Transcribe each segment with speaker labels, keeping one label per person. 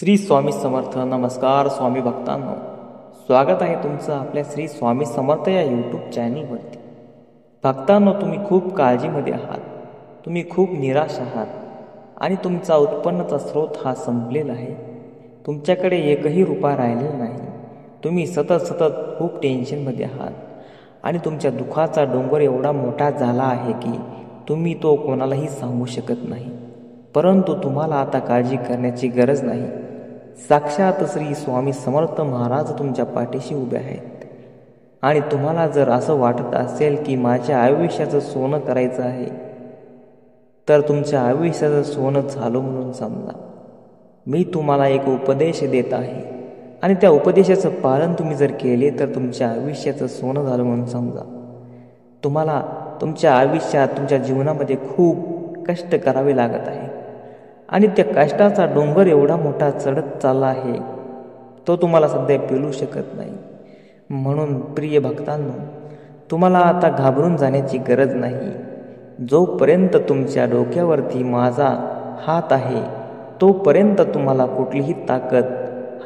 Speaker 1: श्री स्वामी समर्थ. नमस्कार स्वामी भक्तांनो, स्वागत आहे तुमचं आपल्या श्री स्वामी समर्थ या यूट्यूब चॅनलवरती. भक्तांनो, तुम्ही खूप काळजीमध्ये आहात, तुम्ही खूप निराश आहात आणि तुमचा उत्पन्नाचा स्रोत हा संपलेला आहे. तुमच्याकडे एकही रुपया राहिलेला नाही. तुम्ही सतत खूप टेन्शनमध्ये आहात आणि तुमच्या दुःखाचा डोंगर एवढा मोठा झाला आहे की तुम्ही तो कोणालाही सांगू शकत नाही. परंतु तुम्हाला आता काळजी करण्याची गरज नाही. साक्षात श्री स्वामी समर्थ महाराज तुमच्या पाठीशी उभे आहेत. आणि तुम्हाला जर असं वाटत असेल की माझ्या आयुष्याचं सोनं करायचं आहे, तर तुमच्या आयुष्याचं सोनं झालं म्हणून समजा. मी तुम्हाला एक उपदेश देत आहे आणि त्या उपदेशाचं पालन तुम्ही जर केले तर तुमच्या आयुष्याचं सोनं झालं म्हणून समजा. तुम्हाला तुमच्या आयुष्यात, तुमच्या जीवनामध्ये खूप कष्ट करावे लागत आहे आणि त्या कष्टाचा डोंगर एवढा मोठा चढत चालला आहे, तो तुम्हाला सध्या पेलू शकत नाही. म्हणून प्रिय भक्तांनो, तुम्हाला आता घाबरून जाण्याची गरज नाही. जोपर्यंत तुमच्या डोक्यावरती माझा हात आहे, तोपर्यंत तुम्हाला कुठलीही ताकद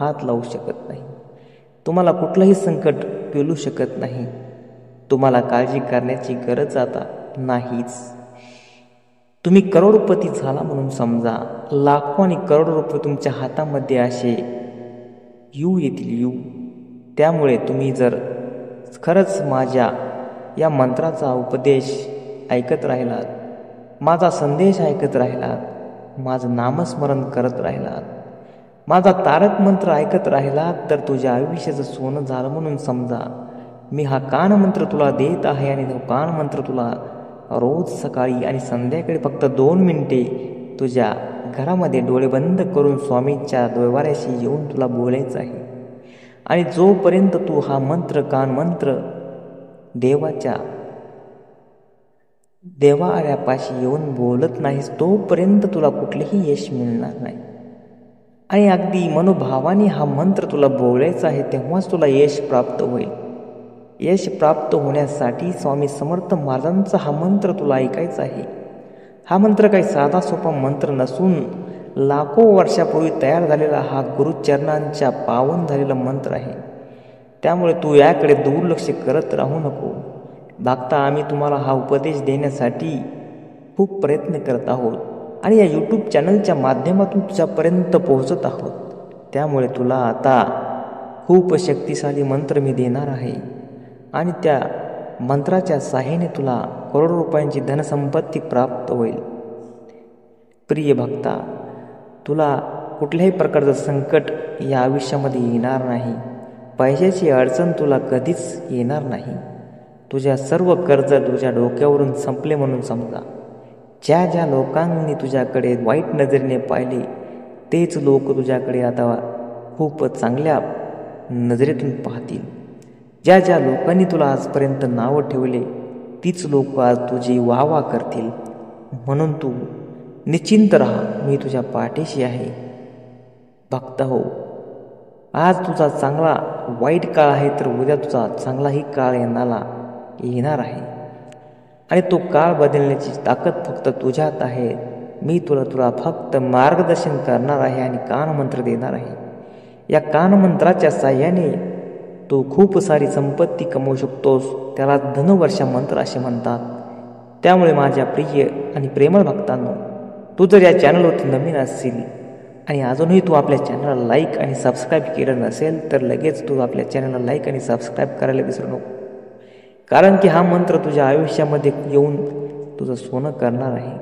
Speaker 1: हात लावू शकत नाही. तुम्हाला कुठलंही संकट पेलू शकत नाही. तुम्हाला काळजी करण्याची गरज आता नाहीच. तुम्ही करोडपती झाला म्हणून समजा. लाखो आणि करोडो रुपये तुमच्या हातामध्ये असे येतील. त्यामुळे तुम्ही जर खरंच माझ्या या मंत्राचा उपदेश ऐकत राहिलात, माझा संदेश ऐकत राहिलात, माझं नामस्मरण करत राहिलात, माझा तारक मंत्र ऐकत राहिलात, तर तुझ्या आयुष्याचं सोनं झालं म्हणून समजा. मी हा कानमंत्र तुला देत आहे आणि तो कानमंत्र तुला रोज सकाळी आणि संध्याकाळी फक्त 2 मिनिटे तुझ्या घरामध्ये डोळे बंद करून स्वामींच्या दरबाराशी येऊन तुला बोलायचं आहे. आणि जोपर्यंत तू हा मंत्र, कानमंत्र देवाऱ्यापाशी येऊन बोलत नाहीस, तोपर्यंत तुला कुठलेही यश मिळणार नाही. आणि अगदी मनोभावाने हा मंत्र तुला बोलायचा आहे, तेव्हाच तुला यश प्राप्त होईल. यश प्राप्त होण्यासाठी स्वामी समर्थ महाराजांचा हा मंत्र तुला ऐकायचा आहे. हा मंत्र काही साधा सोपा मंत्र नसून लाखो वर्षापूर्वी तयार झालेला हा गुरुचरणांच्या पावन झालेला मंत्र आहे. त्यामुळे तू याकडे दुर्लक्ष करत राहू नको. भक्ता, आम्ही तुम्हाला हा उपदेश देण्यासाठी खूप प्रयत्न करत आहोत आणि या यूट्यूब चॅनलच्या माध्यमातून तुझ्यापर्यंत पोहोचत आहोत. त्यामुळे तुला आता खूप शक्तिशाली मंत्र मी देणार आहे आणि त्या मंत्राच्या सहाय्याने तुला करोडो रुपयांची धनसंपत्ती प्राप्त होईल. प्रिय भक्ता, तुला कुठल्याही प्रकारचं संकट या आयुष्यामध्ये येणार नाही. पैशाची अडचण तुला कधीच येणार नाही. तुझ्या सर्व कर्ज तुझ्या डोक्यावरून संपले म्हणून समजा. ज्या लोकांनी तुझ्याकडे वाईट नजरेने पाहिले, तेच लोक तुझ्याकडे आता खूप चांगल्या नजरेतून पाहतील. ज्या लोकांनी तुला आजपर्यंत नावं ठेवले, तीच लोक आज तुझी वाह करतील. म्हणून तू निश्चिंत राहा, मी तुझ्या पाठीशी आहे. भक्त हो, आज तुझा चांगला वाईट काळ आहे, तर उद्या तुझा चांगलाही काळ येणार आहे आणि तो काळ बदलण्याची ताकद फक्त तुझ्यात आहे. मी तुला फक्त मार्गदर्शन करणार आहे आणि कानमंत्र देणार आहे. या कानमंत्राच्या साह्याने तू खूप सारी संपत्ती कमवू शकतोस. त्याला धनुवर्षा मंत्र असे म्हणतात. त्यामुळे माझ्या प्रिय आणि प्रेमळ भक्तांनो, तू जर या चॅनलवरती नवीन असशील आणि अजूनही तू आपल्या चॅनलला लाईक आणि सबस्क्राईब केलं नसेल, तर लगेच तू आपल्या चॅनलला लाईक आणि सबस्क्राईब करायला विसरू नको. कारण की हा मंत्र तुझ्या आयुष्यामध्ये येऊन तुझं सोनं करणार आहे.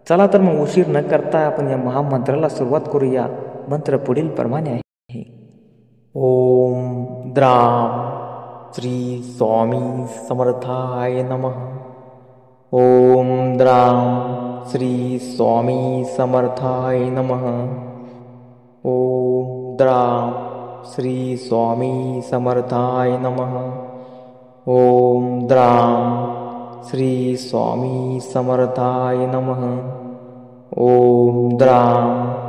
Speaker 1: चला तर मग उशीर न करता आपण या महामंत्राला सुरुवात करूया. मंत्र पुढील प्रमाणे आहे. ओम द्राम श्री स्वामी समर्थाय नमः. ओम द्राम श्री स्वामी समर्थाय नमः. ओम द्राम श्री स्वामी समर्थाय नमः. ओम द्राम श्री स्वामी समर्थाय नमः. ओम द्राम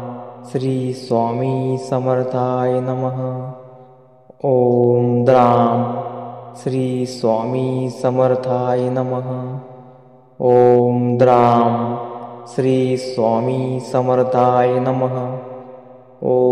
Speaker 1: श्री स्वामी समर्थाय नमः. ओम द्राम श्री स्वामी समर्थाय नमः. ओम द्राम श्री स्वामी समर्थाय नमः. ओम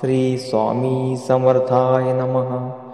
Speaker 1: श्री स्वामी समर्थाय नमः.